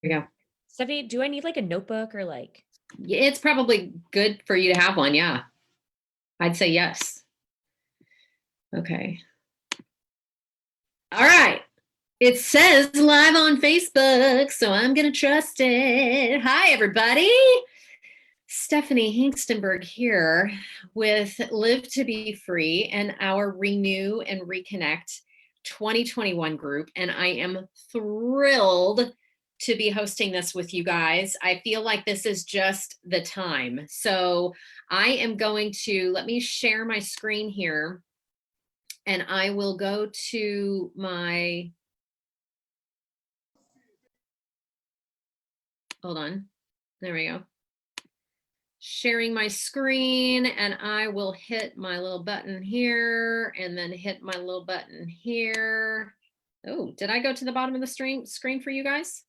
we go. Stephanie, do I need like a notebook or like? It's probably good for you to have one. Yeah. I'd say yes. Okay. All right. It says live on Facebook, so I'm going to trust it. Hi, everybody. Stephanie Hinkstenberg here with Live to Be Free and our Renew and Reconnect 2021 group. And I am thrilled to be hosting this with you guys. I feel like this is just the time. So I am going to, let me share my screen here. And I will go to my, hold on, there we go. Sharing my screen, and I will hit my little button here and then hit my little button here. Oh, did I go to the bottom of the screen for you guys?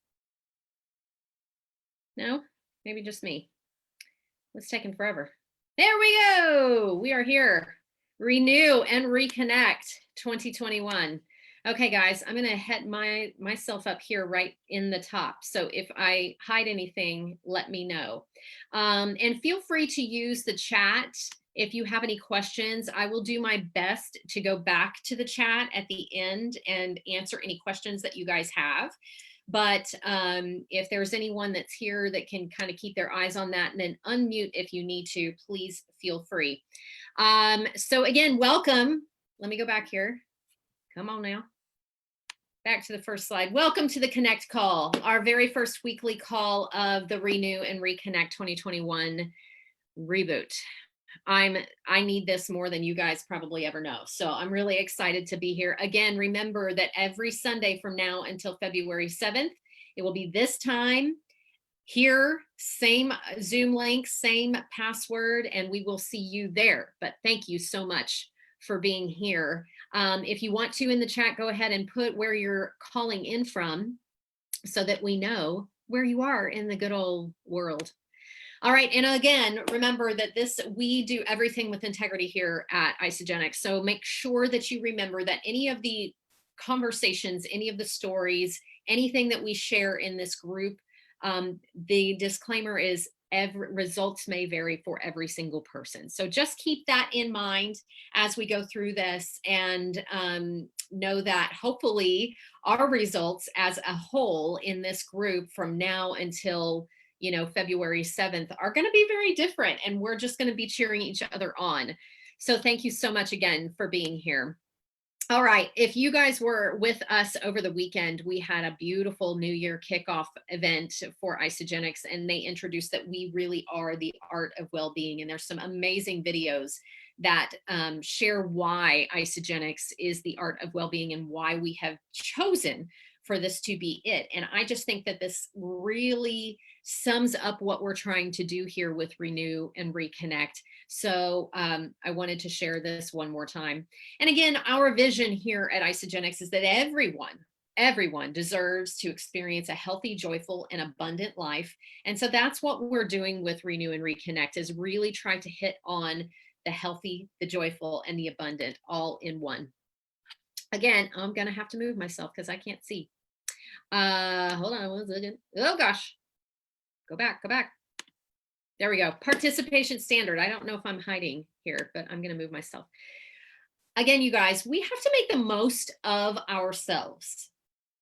No, maybe just me. It's taking forever. There we go. We are here. Renew and Reconnect 2021. Okay, guys, I'm going to hit myself up here right in the top. So if I hide anything, let me know. And feel free to use the chat if you have any questions. I will do my best to go back to the chat at the end and answer any questions that you guys have. But if there's anyone that's here that can kind of keep their eyes on that and then unmute if you need to, please feel free. So again, welcome. Let me go back here. Come on now. Back to the first slide. Welcome to the Connect call, our very first weekly call of the Renew and Reconnect 2021 reboot. I need this more than you guys probably ever know. So I'm really excited to be here. Again, remember that every Sunday from now until February 7th, it will be this time here, same Zoom link, same password, and we will see you there. But thank you so much for being here. If you want to in the chat, go ahead and put where you're calling in from so that we know where you are in the good old world. All right, and again, remember that we do everything with integrity here at Isagenix. So make sure that you remember that any of the conversations, any of the stories, anything that we share in this group, the disclaimer is results may vary for every single person. So just keep that in mind as we go through this, and know that hopefully our results as a whole in this group from now until February 7th are going to be very different, and we're just going to be cheering each other on. So thank you so much again for being here. All right, if you guys were with us over the weekend, we had a beautiful New Year kickoff event for Isagenix, and they introduced that we really are the art of well-being. And there's some amazing videos that share why Isagenix is the art of well-being and why we have chosen for this to be it. And I just think that this really sums up what we're trying to do here with Renew and Reconnect. So I wanted to share this one more time. And again, our vision here at Isagenix is that everyone deserves to experience a healthy, joyful, and abundant life. And so that's what we're doing with Renew and Reconnect, is really trying to hit on the healthy, the joyful, and the abundant all in one. Again, I'm going to have to move myself because I can't see. Hold on one second. Oh gosh. Go back. There we go. Participation standard. I don't know if I'm hiding here, but I'm going to move myself. Again, you guys, we have to make the most of ourselves,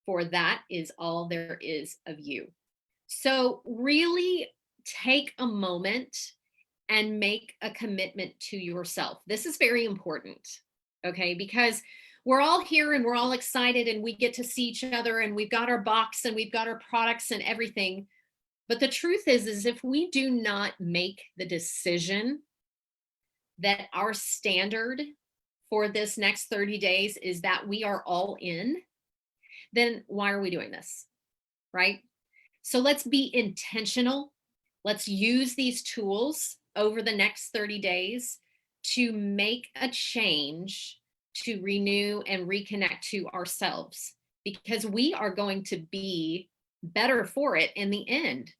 for that is all there is of you. So really take a moment and make a commitment to yourself. This is very important, okay? Because we're all here and we're all excited and we get to see each other and we've got our box and we've got our products and everything. But the truth is if we do not make the decision that our standard for this next 30 days is that we are all in, then why are we doing this, right? So let's be intentional. Let's use these tools over the next 30 days to make a change, to renew and reconnect to ourselves, because we are going to be better for it in the end.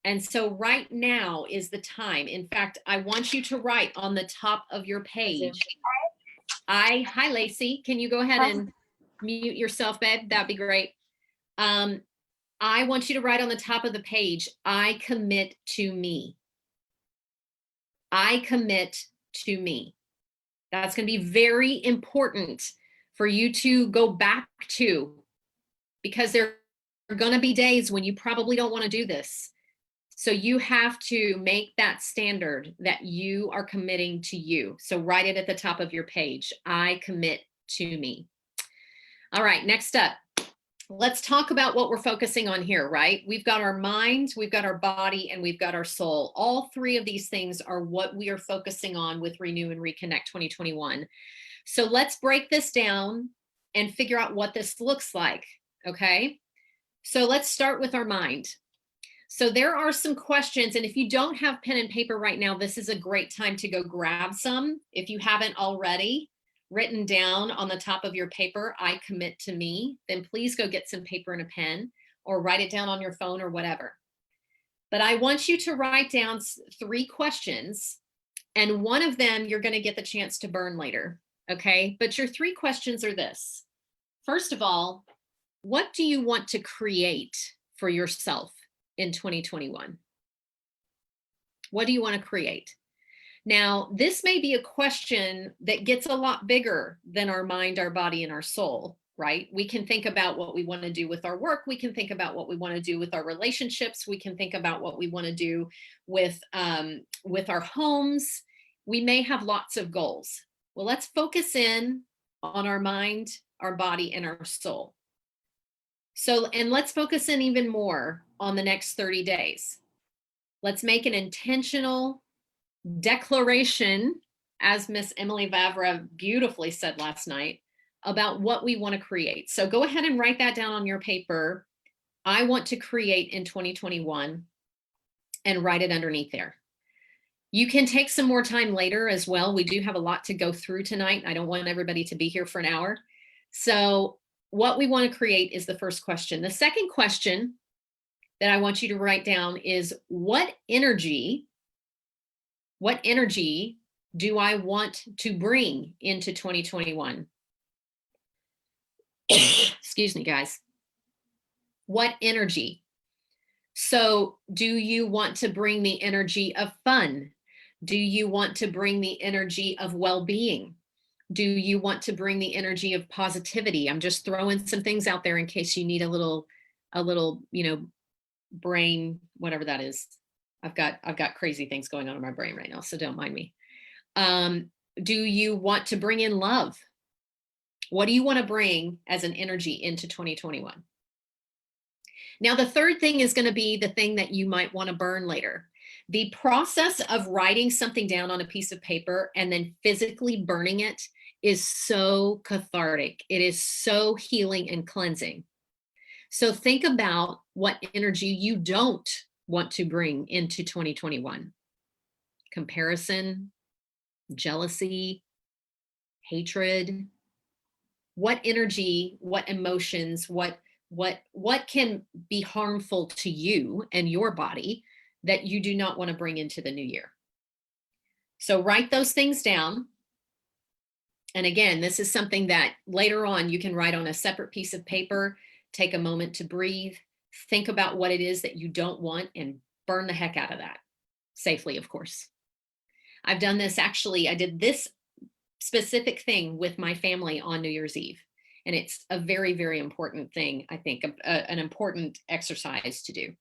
And so right now is the time. In fact, I want you to write on the top of your page. Hi, Lacey. Can you go ahead and mute yourself, babe? That'd be great. I want you to write on the top of the page, I commit to me. I commit to me. That's going to be very important for you to go back to, because there are going to be days when you probably don't want to do this. So you have to make that standard that you are committing to you. So write it at the top of your page. I commit to me. All right, next up, let's talk about what we're focusing on here, right? We've got our mind, we've got our body, and we've got our soul. All three of these things are what we are focusing on with Renew and Reconnect 2021. So let's break this down and figure out what this looks like, okay? So let's start with our mind. So there are some questions, and if you don't have pen and paper right now, this is a great time to go grab some. If you haven't already written down on the top of your paper, I commit to me, then please go get some paper and a pen or write it down on your phone or whatever. But I want you to write down 3 questions, and one of them you're going to get the chance to burn later, okay? But your 3 questions are this. First of all, what do you want to create for yourself in 2021? What do you want to create? Now, this may be a question that gets a lot bigger than our mind, our body, and our soul, right? We can think about what we want to do with our work. We can think about what we want to do with our relationships. We can think about what we want to do with our homes. We may have lots of goals. Well, let's focus in on our mind, our body, and our soul. So, and let's focus in even more on the next 30 days. Let's make an intentional declaration, as Miss Emily Vavra beautifully said last night, about what we want to create. So go ahead and write that down on your paper. I want to create in 2021, and write it underneath there. You can take some more time later as well. We do have a lot to go through tonight. I don't want everybody to be here for an hour. So what we want to create is the first question. The second question that I want you to write down is, what energy do I want to bring into 2021? Excuse me, guys. What energy? So do you want to bring the energy of fun? Do you want to bring the energy of well-being? Do you want to bring the energy of positivity? I'm just throwing some things out there in case you need a little, brain, whatever that is. I've got crazy things going on in my brain right now, so don't mind me. Do you want to bring in love? What do you want to bring as an energy into 2021? Now, the third thing is going to be the thing that you might want to burn later. The process of writing something down on a piece of paper and then physically burning it is so cathartic. It is so healing and cleansing. So think about what energy you don't want to bring into 2021. Comparison, jealousy, hatred. What energy, what emotions, what can be harmful to you and your body that you do not want to bring into the new year? So write those things down. And again, this is something that later on you can write on a separate piece of paper, take a moment to breathe, think about what it is that you don't want, and burn the heck out of that, safely, of course. I've done this, actually, I did this specific thing with my family on New Year's Eve. And it's a very, very important thing, I think, an important exercise to do.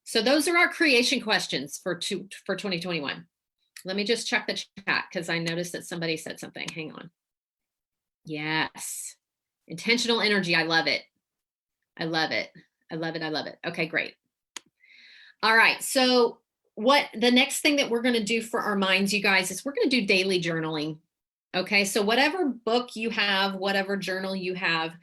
So those are our creation questions for 2021. Let me just check the chat because I noticed that somebody said something. Hang on. Yes. Intentional energy. I love it. I love it. I love it. I love it. Okay, great. All right. So what the next thing that we're going to do for our minds, you guys, is we're going to do daily journaling. Okay. So whatever book you have, whatever journal you have,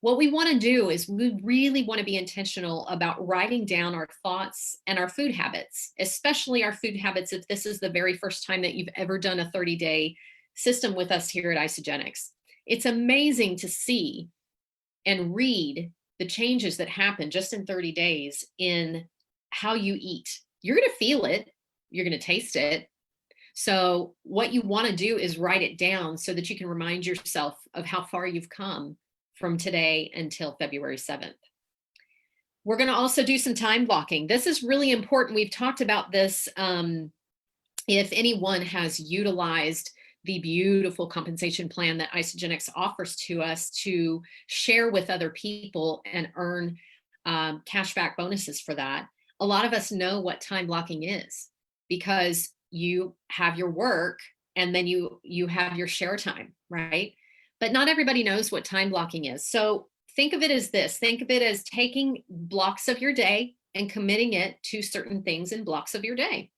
what we want to do is we really want to be intentional about writing down our thoughts and our food habits, especially our food habits. If this is the very first time that you've ever done a 30-day system with us here at Isogenics, it's amazing to see and read the changes that happen just in 30 days in how you eat. You're going to feel it. You're going to taste it. So what you want to do is write it down so that you can remind yourself of how far you've come from today until February 7th. We're going to also do some time blocking. This is really important. We've talked about this. If anyone has utilized the beautiful compensation plan that Isagenix offers to us to share with other people and earn cashback bonuses for that, a lot of us know what time blocking is, because you have your work and then you have your share time, right? But not everybody knows what time blocking is. So think of it as this. Think of it as taking blocks of your day and committing it to certain things in blocks of your day.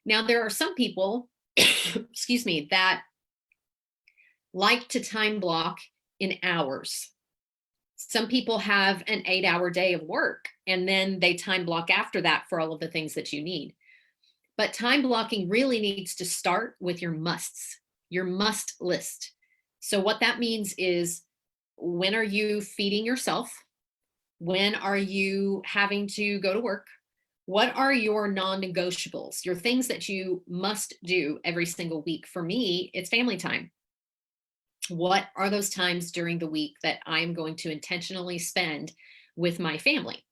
Now, there are some people, excuse me, that like to time block in hours. Some people have an 8-hour day of work, and then they time block after that for all of the things that you need. But time blocking really needs to start with your musts, your must list. So what that means is, when are you feeding yourself? When are you having to go to work? What are your non-negotiables, your things that you must do every single week? For me, it's family time. What are those times during the week that I'm going to intentionally spend with my family?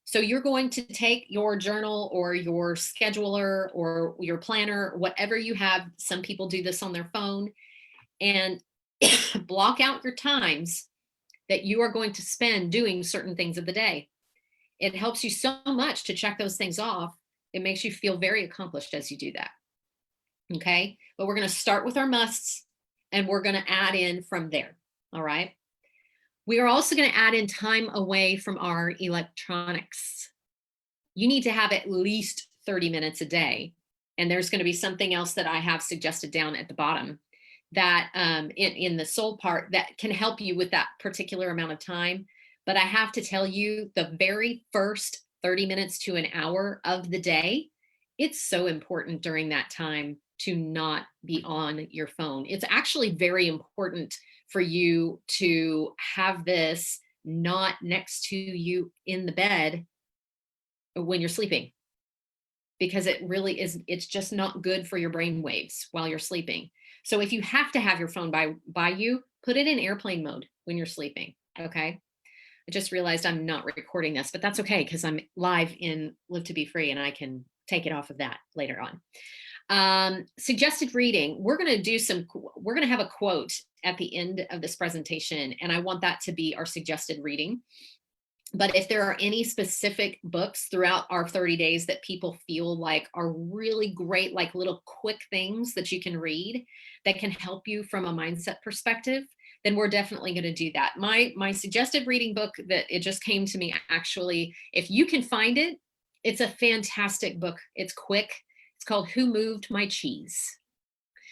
So you're going to take your journal or your scheduler or your planner, whatever you have. Some people do this on their phone, and block out your times that you are going to spend doing certain things of the day. It helps you so much to check those things off. It makes you feel very accomplished as you do that. Okay. But we're going to start with our musts and we're going to add in from there. All right. We are also going to add in time away from our electronics. You need to have at least 30 minutes a day. And there's going to be something else that I have suggested down at the bottom that in the soul part that can help you with that particular amount of time. But I have to tell you, the very first 30 minutes to an hour of the day, it's so important during that time to not be on your phone. It's actually very important for you to have this not next to you in the bed when you're sleeping, because it really is, it's just not good for your brain waves while you're sleeping. So if you have to have your phone by you, put it in airplane mode when you're sleeping, okay? I just realized I'm not recording this, but that's okay because I'm live in Live to Be Free and I can take it off of that later on. Suggested reading. We're going to have a quote at the end of this presentation, and I want that to be our suggested reading. But if there are any specific books throughout our 30 days that people feel like are really great, like little quick things that you can read that can help you from a mindset perspective, then we're definitely going to do that. My suggested reading book that it just came to me, actually, if you can find it, it's a fantastic book. It's quick. It's called Who Moved My Cheese?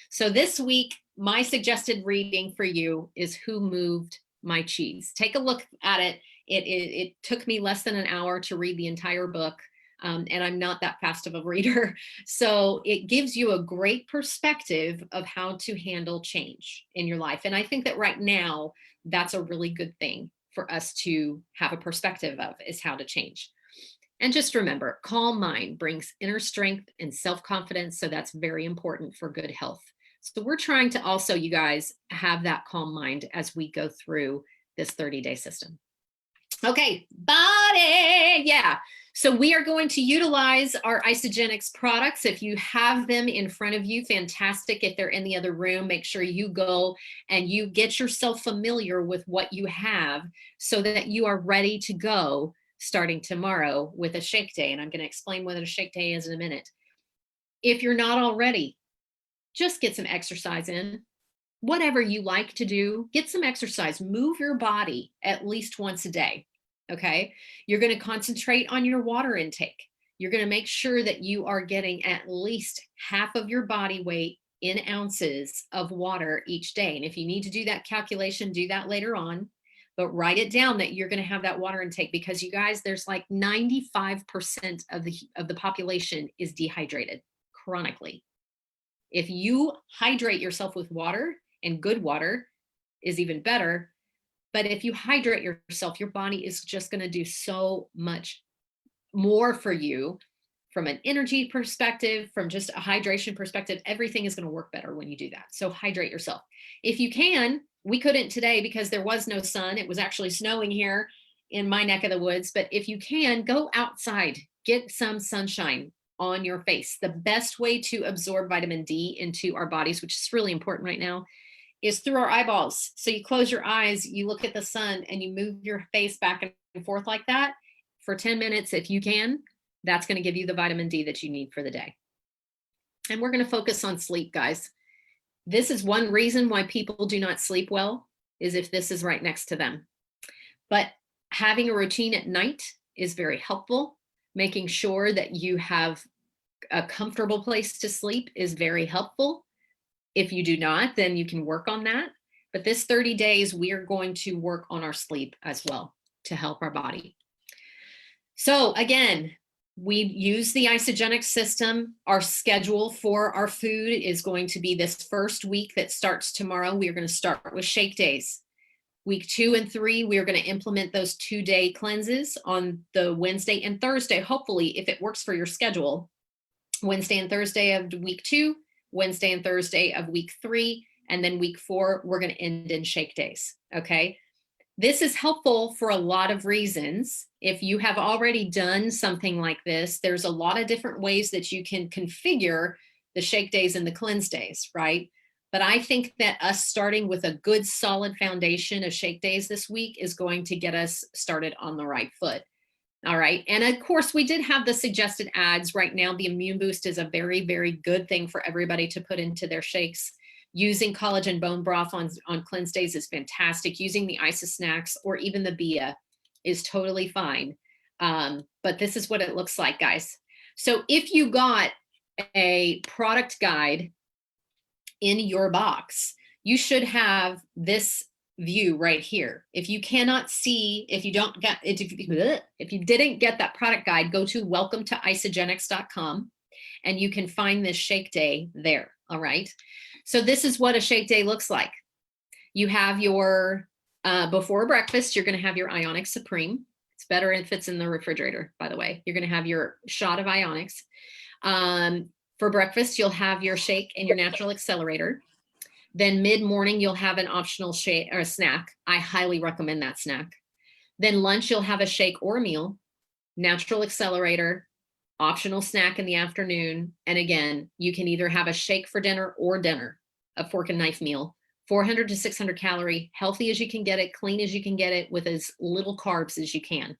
So this week, my suggested reading for you is Who Moved My Cheese? Take a look at it. It took me less than an hour to read the entire book, and I'm not that fast of a reader. So it gives you a great perspective of how to handle change in your life. And I think that right now, that's a really good thing for us to have a perspective of, is how to change. And just remember, calm mind brings inner strength and self-confidence. So that's very important for good health. So we're trying to also, you guys, have that calm mind as we go through this 30-day system. Okay, body. Yeah. So we are going to utilize our Isagenix products. If you have them in front of you, fantastic. If they're in the other room, make sure you go and you get yourself familiar with what you have so that you are ready to go starting tomorrow with a shake day. And I'm going to explain what a shake day is in a minute. If you're not already, just get some exercise in. Whatever you like to do, get some exercise, move your body at least once a day. Okay. You're going to concentrate on your water intake. You're going to make sure that you are getting at least half of your body weight in ounces of water each day. And if you need to do that calculation, do that later on, but write it down that you're going to have that water intake, because you guys, there's like 95% of the population is dehydrated chronically. If you hydrate yourself with water, and good water is even better, but if you hydrate yourself, your body is just going to do so much more for you from an energy perspective, from just a hydration perspective. Everything is going to work better when you do that. So hydrate yourself. If you can, we couldn't today because there was no sun. It was actually snowing here in my neck of the woods, but if you can, go outside, get some sunshine on your face. The best way to absorb vitamin D into our bodies, which is really important right now, is through our eyeballs. So you close your eyes, you look at the sun, and you move your face back and forth like that for 10 minutes if you can. That's going to give you the vitamin D that you need for the day. And we're going to focus on sleep, guys. This is one reason why people do not sleep well, is if this is right next to them. But having a routine at night is very helpful. Making sure that you have a comfortable place to sleep is very helpful. If you do not, then you can work on that. But this 30 days, we are going to work on our sleep as well to help our body. So again, we use the isogenic system. Our schedule for our food is going to be this first week that starts tomorrow. We are going to start with shake days. Week 2 and 3, we are going to implement those 2-day cleanses on the Wednesday and Thursday, hopefully, if it works for your schedule. Wednesday and Thursday of week 2, Wednesday and Thursday of week 3, and then week 4, we're going to end in shake days. Okay. This is helpful for a lot of reasons. If you have already done something like this, there's a lot of different ways that you can configure the shake days and the cleanse days, right? But I think that us starting with a good solid foundation of shake days this week is going to get us started on the right foot. All right. And of course, we did have the suggested ads. Right now, the immune boost is a very, very good thing for everybody to put into their shakes. Using collagen bone broth on cleanse days is fantastic. Using the ISA snacks or even the BIA is totally fine. But this is what it looks like, guys. So if you got a product guide in your box, you should have this view right here. If you cannot see, if you didn't get that product guide, go to welcome-to-isogenics.com and you can find this shake day there. All right. So this is what a shake day looks like. You have your, before breakfast, you're going to have your Ionic Supreme. It's better if it's in the refrigerator, by the way. You're going to have your shot of Ionics. For breakfast, you'll have your shake and your natural accelerator. Then mid-morning, you'll have an optional shake or a snack. I highly recommend that snack. Then lunch, you'll have a shake or a meal, natural accelerator, optional snack in the afternoon. And again, you can either have a shake for dinner or dinner, a fork and knife meal, 400 to 600 calorie, healthy as you can get it, clean as you can get it, with as little carbs as you can.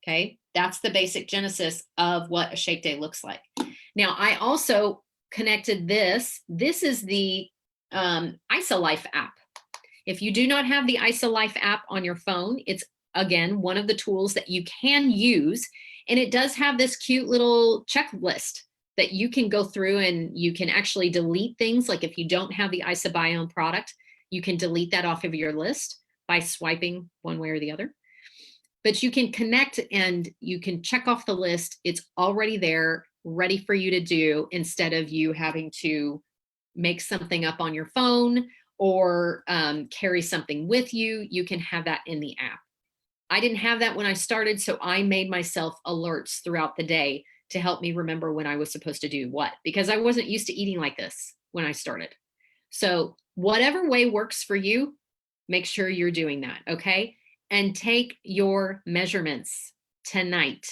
Okay, that's the basic genesis of what a shake day looks like. Now, I also connected this. This is the IsaLife app. If you do not have the IsaLife app on your phone, it's again one of the tools that you can use. And it does have this cute little checklist that you can go through, and you can actually delete things. Like if you don't have the IsaBiome product, you can delete that off of your list by swiping one way or the other. But you can connect and you can check off the list. It's already there, ready for you to do, instead of you having to make something up on your phone or carry something with you. You can have that in the app. I didn't have that when I started, so I made myself alerts throughout the day to help me remember when I was supposed to do what, because I wasn't used to eating like this when I started. So whatever way works for you, make sure you're doing that, okay? And take your measurements tonight,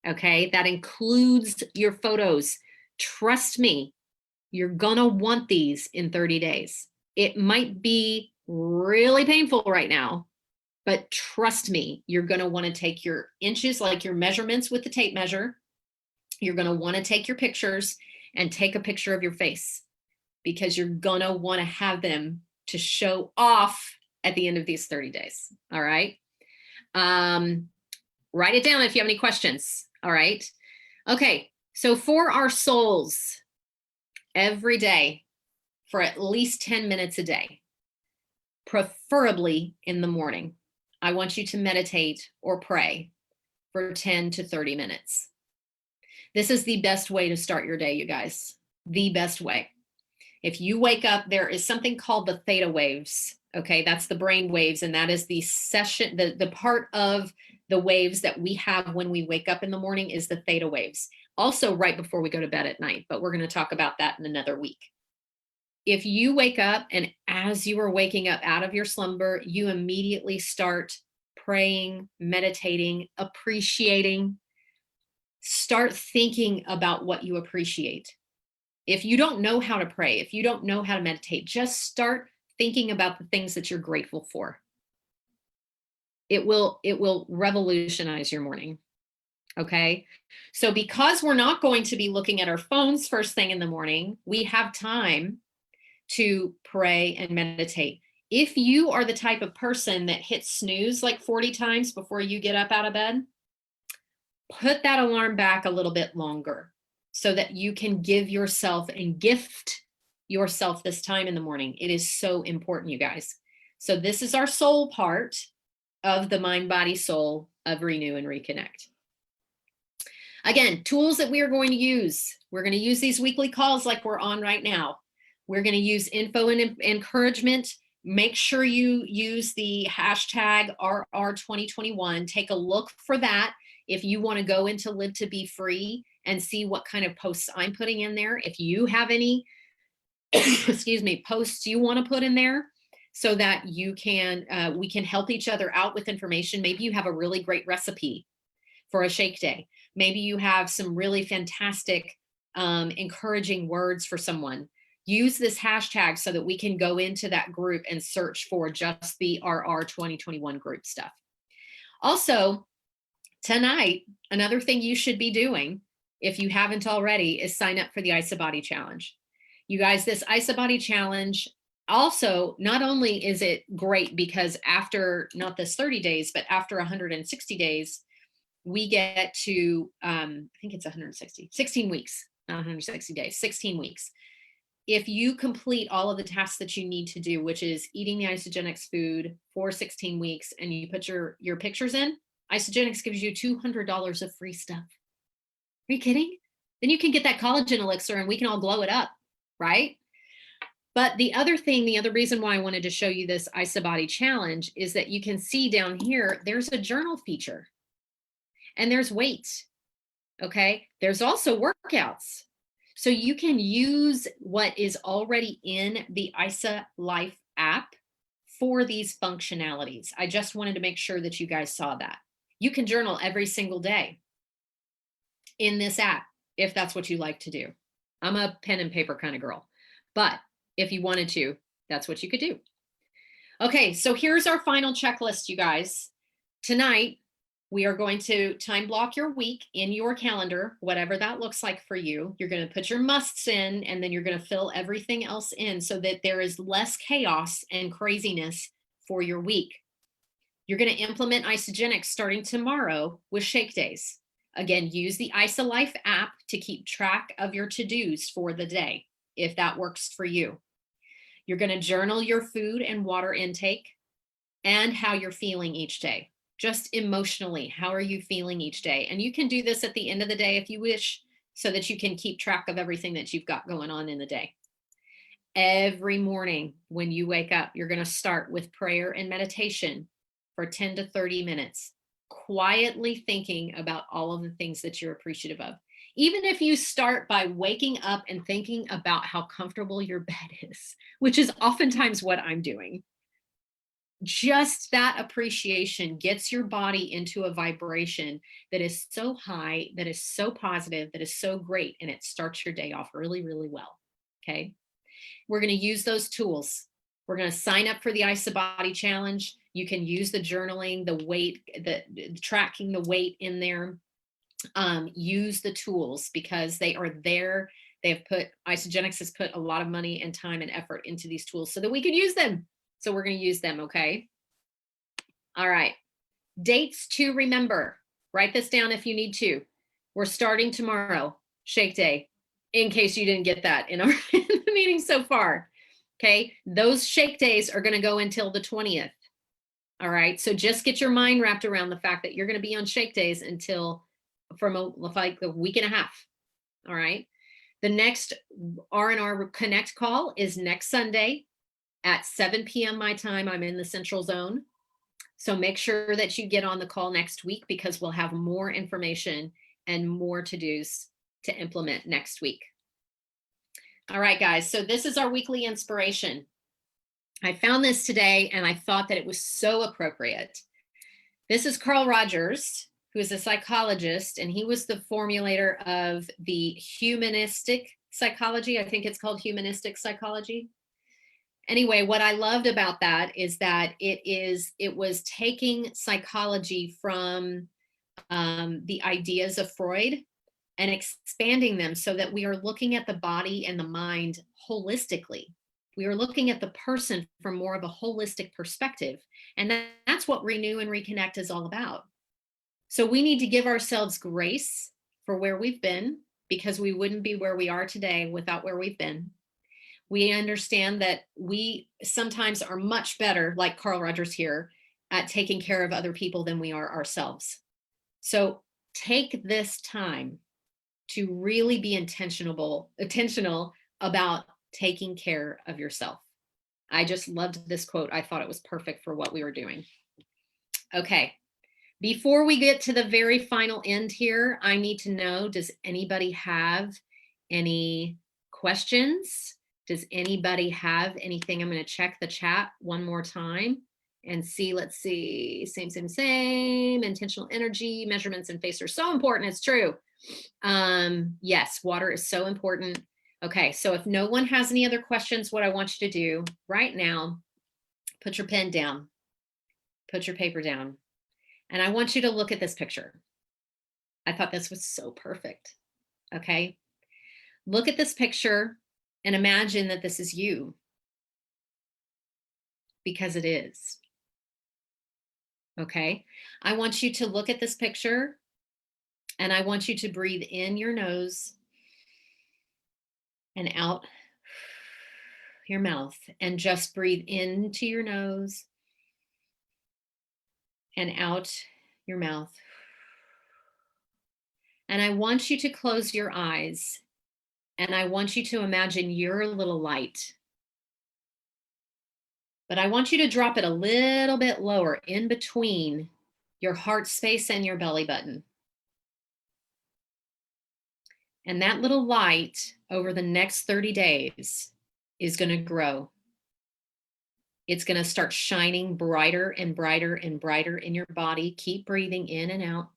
okay? That includes your photos. Trust me, you're gonna want these in 30 days. It might be really painful right now, but trust me, you're going to want to take your inches, like your measurements with the tape measure. You're going to want to take your pictures and take a picture of your face, because you're going to want to have them to show off at the end of these 30 days. All right. Write it down if you have any questions. All right. Okay. So for our souls, every day for at least 10 minutes a day, preferably in the morning, I want you to meditate or pray for 10 to 30 minutes. This is the best way to start your day, you guys. The best way. If you wake up, there is something called the theta waves. Okay, that's the brain waves, and that is the session, the part of the waves that we have when we wake up in the morning is the theta waves. Also right before we go to bed at night, but we're going to talk about that in another week. If you wake up and as you are waking up out of your slumber, you immediately start praying, meditating, appreciating. Start thinking about what you appreciate. If you don't know how to pray, if you don't know how to meditate, just start thinking about the things that you're grateful for. It will revolutionize your morning. Okay? So because we're not going to be looking at our phones first thing in the morning, we have time to pray and meditate. If you are the type of person that hits snooze like 40 times before you get up out of bed, put that alarm back a little bit longer so that you can give yourself and gift yourself this time in the morning. It is so important, you guys. So this is our soul part of the mind, body, soul of Renew and Reconnect. Again, tools that we are going to use. We're going to use these weekly calls like we're on right now. We're going to use info and encouragement. Make sure you use the hashtag RR2021. Take a look for that if you want to go into Live to Be Free and see what kind of posts I'm putting in there. If you have any, excuse me, posts you want to put in there so that you can, we can help each other out with information. Maybe you have a really great recipe for a shake day. Maybe you have some really fantastic, encouraging words for someone. Use this hashtag so that we can go into that group and search for just the RR 2021 group stuff. Also, tonight, another thing you should be doing, if you haven't already, is sign up for the IsaBody Challenge. You guys, this IsaBody Challenge, also, not only is it great because after, not this 30 days, but after 160 days, we get to, I think it's 16 weeks, not 160 days, 16 weeks. If you complete all of the tasks that you need to do, which is eating the Isagenix food for 16 weeks, and you put your pictures in, Isagenix gives you $200 of free stuff. Are you kidding? Then you can get that collagen elixir and we can all glow it up, right? But the other thing, the other reason why I wanted to show you this IsaBody Challenge is that you can see down here, there's a journal feature and there's weights, okay? There's also workouts. So you can use what is already in the Isa Life app for these functionalities. I just wanted to make sure that you guys saw that. You can journal every single day in this app, if that's what you like to do. I'm a pen and paper kind of girl, but if you wanted to, that's what you could do. Okay, so here's our final checklist, you guys. Tonight, we are going to time block your week in your calendar, whatever that looks like for you. You're going to put your musts in, and then you're going to fill everything else in so that there is less chaos and craziness for your week. You're going to implement Isagenix starting tomorrow with shake days. Again, use the Isa Life app to keep track of your to-dos for the day, if that works for you. You're going to journal your food and water intake and how you're feeling each day. Just emotionally, how are you feeling each day? And you can do this at the end of the day if you wish, so that you can keep track of everything that you've got going on in the day. Every morning when you wake up, you're going to start with prayer and meditation for 10 to 30 minutes, quietly thinking about all of the things that you're appreciative of. Even if you start by waking up and thinking about how comfortable your bed is, which is oftentimes what I'm doing. Just that appreciation gets your body into a vibration that is so high, that is so positive, that is so great, and it starts your day off really, really well. Okay. We're going to use those tools. We're going to sign up for the IsaBody Challenge. You can use the journaling, the weight, the tracking the weight in there. Use the tools because they are there. They've put, Isagenix has put a lot of money and time and effort into these tools so that we can use them. So we're going to use them, okay? All right. Dates to remember. Write this down if you need to. We're starting tomorrow, shake day, in case you didn't get that in our in the meeting so far. Okay, those shake days are going to go until the 20th. All right, so just get your mind wrapped around the fact that you're going to be on shake days until like a week and a half. All right, the next R&R Connect call is next Sunday at 7 p.m. my time. I'm in the Central Zone. So make sure that you get on the call next week because we'll have more information and more to-dos to implement next week. All right, guys, so this is our weekly inspiration. I found this today and I thought that it was so appropriate. This is Carl Rogers, who is a psychologist, and he was the formulator of the humanistic psychology. I think it's called humanistic psychology. Anyway, what I loved about that is that it was taking psychology from the ideas of Freud and expanding them so that we are looking at the body and the mind holistically. We are looking at the person from more of a holistic perspective. And that's what Renew and Reconnect is all about. So we need to give ourselves grace for where we've been, because we wouldn't be where we are today without where we've been. We understand that we sometimes are much better, like Carl Rogers here, at taking care of other people than we are ourselves. So take this time to really be intentional about taking care of yourself. I just loved this quote. I thought it was perfect for what we were doing. Okay. Before we get to the very final end here, I need to know, does anybody have any questions? Does anybody have anything? I'm going to check the chat one more time and see. Let's see. Same. Intentional energy, measurements and face are so important. It's true. Yes, water is so important. Okay, so if no one has any other questions, what I want you to do right now, put your pen down, put your paper down, and I want you to look at this picture. I thought this was so perfect. Okay, look at this picture and imagine that this is you, because it is. Okay, I want you to look at this picture and I want you to breathe in your nose and out your mouth, and just breathe into your nose and out your mouth. And I want you to close your eyes and I want you to imagine your little light. But I want you to drop it a little bit lower in between your heart space and your belly button. And that little light over the next 30 days is going to grow. It's going to start shining brighter and brighter and brighter in your body. Keep breathing in and out.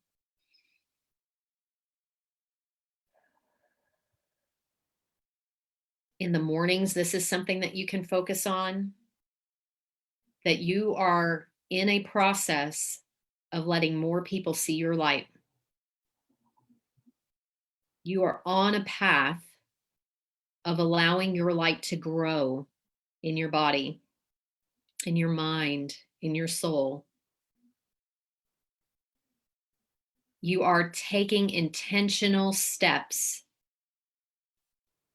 In the mornings, this is something that you can focus on, that you are in a process of letting more people see your light. You are on a path of allowing your light to grow in your body, in your mind, in your soul. You are taking intentional steps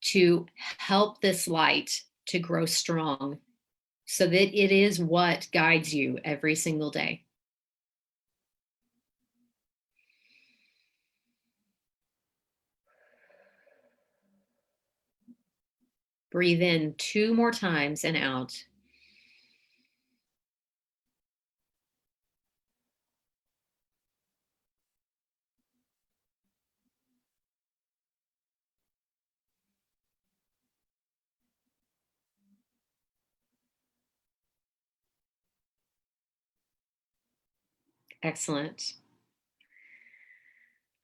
to help this light to grow strong so that it is what guides you every single day. Breathe in 2 more times and out. Excellent.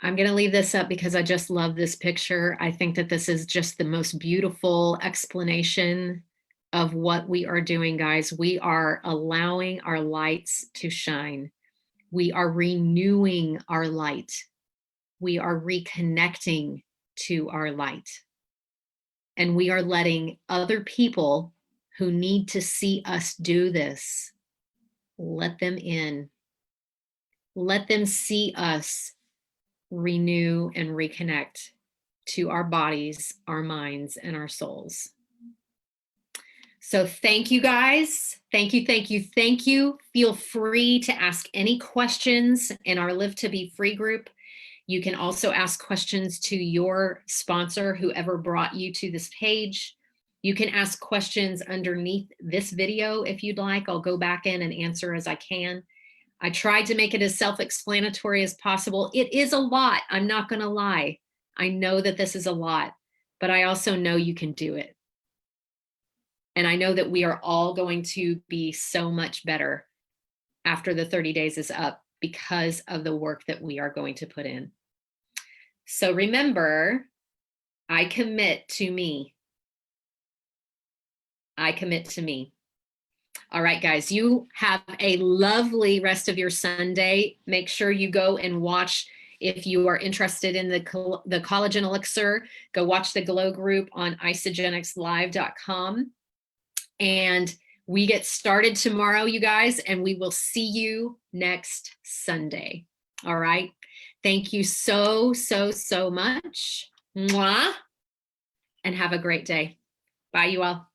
I'm going to leave this up because I just love this picture. I think that this is just the most beautiful explanation of what we are doing, guys. We are allowing our lights to shine. We are renewing our light. We are reconnecting to our light. And we are letting other people who need to see us do this, let them in. Let them see us renew and reconnect to our bodies, our minds, and our souls. So thank you, guys. Thank you. Feel free to ask any questions in our Live to Be Free group. You can also ask questions to your sponsor, whoever brought you to this page. You can ask questions underneath this video if you'd like. I'll go back in and answer as I can. I tried to make it as self-explanatory as possible. It is a lot. I'm not going to lie. I know that this is a lot, but I also know you can do it. And I know that we are all going to be so much better after the 30 days is up because of the work that we are going to put in. So remember, I commit to me. I commit to me. All right, guys, you have a lovely rest of your Sunday. Make sure you go and watch, if you are interested in the collagen elixir, go watch the Glow group on isagenixlive.com. And we get started tomorrow, you guys, and we will see you next Sunday. All right. Thank you so, so, so much. Mwah. And have a great day. Bye, you all.